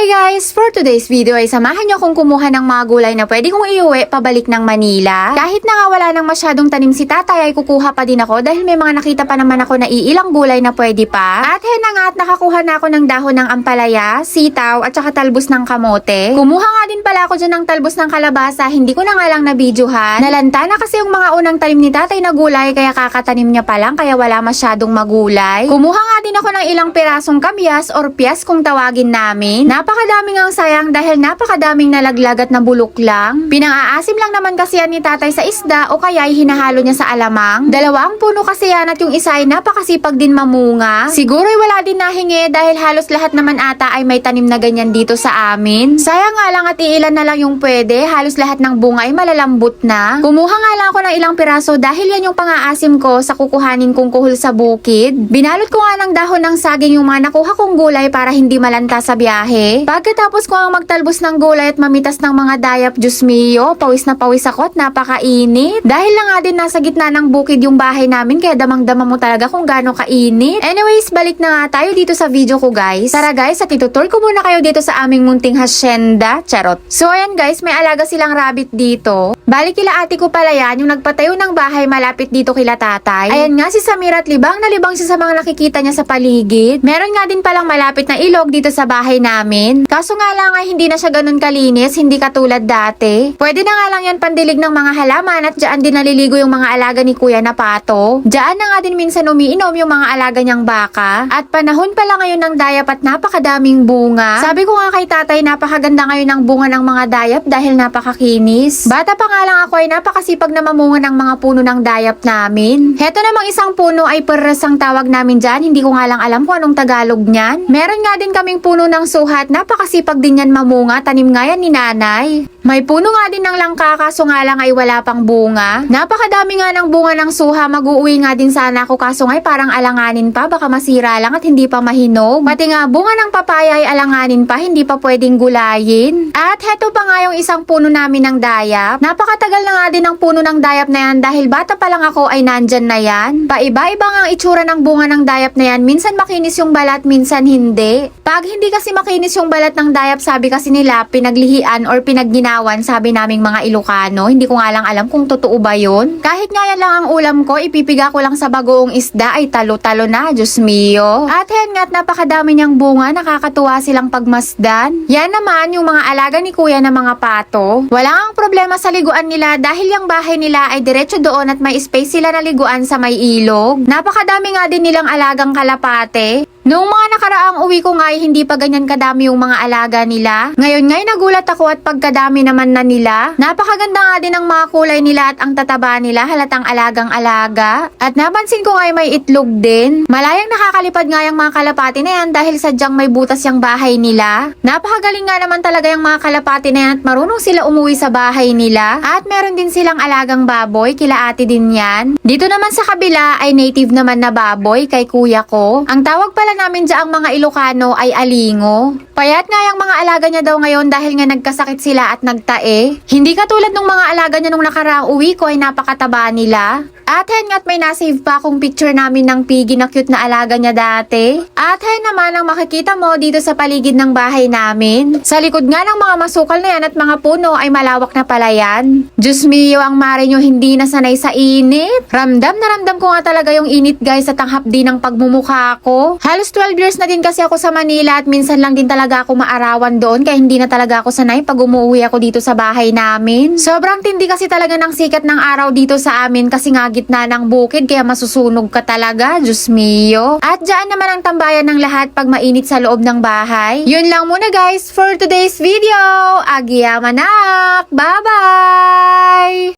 Hi guys! For today's video ay samahan niyo akong kumuha ng mga gulay na pwede kong iuwi pabalik ng Manila. Kahit na nga wala nang masyadong tanim si tatay ay kukuha pa din ako dahil may mga nakita pa naman ako na iilang gulay na pwede pa. At hen na nga at nakakuha na ako ng dahon ng ampalaya, sitaw at saka talbos ng kamote. Kumuha nga din pala ako dyan ng talbos ng kalabasa, hindi ko na nga lang nabidyohan. Nalanta na kasi yung mga unang tanim ni tatay na gulay kaya kakatanim niya pa lang kaya wala masyadong magulay. Kumuha nga din ako ng ilang pirasong kamyas or piyas kung tawagin namin. Napakadami ngang sayang dahil napakadaming nalaglag at nabulok lang. Pinang-aasim lang naman kasi yan ni tatay sa isda o kaya ay hinahalo niya sa alamang. Dalawa ang puno kasi yan at yung isa ay napakasipag din mamunga. Siguro ay wala din nahingi dahil halos lahat naman ata ay may tanim na ganyan dito sa amin. Sayang nga lang at iilan na lang yung pwede. Halos lahat ng bunga ay malalambot na. Kumuha nga lang ako ng ilang piraso dahil yan yung pang-aasim ko sa kukuhanin kong kuhol sa bukid. Binalot ko nga ng dahon ng saging yung mga nakuha kong gulay para hindi malanta sa biyahe. Pagkatapos ko ang magtalbos ng gulay at mamitas ng mga dayap, Diyos mio, pawis na pawis ako at napakainit. Dahil lang nga din nasa gitna ng bukid yung bahay namin kaya damang-dama mo talaga kung gaano kainit. Anyways, balik na nga tayo dito sa video ko guys. Tara guys, at itutur ko muna kayo dito sa aming munting hasyenda. Charot. So ayan guys, may alaga silang rabbit dito. Balik kila ate ko pala yan, yung nagpatayo ng bahay malapit dito kila tatay. Ayan nga si Samira at libang na libang siya sa mga nakikita niya sa paligid. Meron nga din palang malapit na ilog dito sa bahay namin. Kaso nga lang ay hindi na siya ganun kalinis, hindi katulad dati. Pwede na nga lang yan pandilig ng mga halaman at dyan din naliligo yung mga alaga ni Kuya na pato. Dyan na nga din minsan umiinom yung mga alaga niyang baka. At panahon pala ngayon ng dayap at napakadaming bunga. Sabi ko nga kay tatay napakaganda ngayon ng bunga ng mga dayap dahil napakakinis. Bata pa nga lang ako ay napakasipag na mamunga ng mga puno ng dayap namin. Heto namang isang puno ay perres ang tawag namin dyan. Hindi ko nga lang alam kung anong Tagalog niyan. Meron nga din kaming puno ng suhat. Napakasipag din yan mamunga. Tanim nga yan ni nanay. May puno nga din ng langka kaso nga lang ay wala pang bunga. Napakadami nga ng bunga ng suha. Mag-uwi nga din sana ako kaso nga ay parang alanganin pa. Baka masira lang at hindi pa mahinog. Pati nga bunga ng papaya ay alanganin pa. Hindi pa pwedeng gulayin. At heto pa nga yung isang puno namin ng dayap. Napakatagal na nga din ang puno ng dayap na yan dahil bata pa lang ako ay nandyan na yan. Paiba-iba nga ang itsura ng bunga ng dayap na yan. Minsan makinis yung balat, minsan hindi. Pag hindi kasi makinis yung balat ng dayap, sabi kasi nila pinaglihian or pinagginawan, sabi naming mga Ilocano. Hindi ko nga lang alam kung totoo ba yun. Kahit nga yan lang ang ulam ko, ipipiga ko lang sa bagoong isda ay talo-talo na, Diyos mio. At yan nga't napakadami niyang bunga, nakakatuwa silang pagmasdan. Yan naman yung mga alaga ni Kuya na mga pato. Wala ang problema sa liguan nila dahil yung bahay nila ay diretso doon at may space sila na liguan sa may ilog. Napakadami nga din nilang alagang kalapate. Noong mga nakaraang uwi ko nga ay hindi pa ganyan kadami yung mga alaga nila. Ngayon ngay nagulat ako at pagkadami naman na nila. Napakaganda nga din ang mga kulay nila at ang tataba nila, halatang alagang alaga. At napansin ko nga ay may itlog din. Malayang nakakalipad nga yung mga kalapati na yan dahil sadyang may butas yung bahay nila. Napakagaling nga naman talaga yung mga kalapati na yan at marunong sila umuwi sa bahay nila. At meron din silang alagang baboy, kila ate din yan. Dito naman sa kabila ay native naman na baboy kay kuya ko. Ang tawag pala namin dyan mga Ilocano ay alingo. Payat nga yung mga alaga niya daw ngayon dahil nga nagkasakit sila at nagtae. Hindi katulad ng mga alaga niya nung nakaraang uwi ko ay napakataba nila. At hen nga't may nasave pa akong picture namin ng piggy na cute na alaga niya dati. At hen naman ang makikita mo dito sa paligid ng bahay namin. Sa likod nga ng mga masukal na yan at mga puno ay malawak na pala yan. Diyos mio, ang mare nyo hindi na sanay sa init. Ramdam na ramdam ko nga talaga yung init guys at ang hapdi ng pagmumukha ko. Halos 12 years na din kasi ako sa Manila at minsan lang din talaga ako maarawan doon kaya hindi na talaga ako sanay pag umuwi ako dito sa bahay namin. Sobrang tindi kasi talaga ng sikat ng araw dito sa amin kasi nga gitna ng bukid kaya masusunog ka talaga, Diyos mio. At dyan naman ang tambayan ng lahat pag mainit sa loob ng bahay. Yun lang muna guys for today's video. Agiamanak! Bye-bye!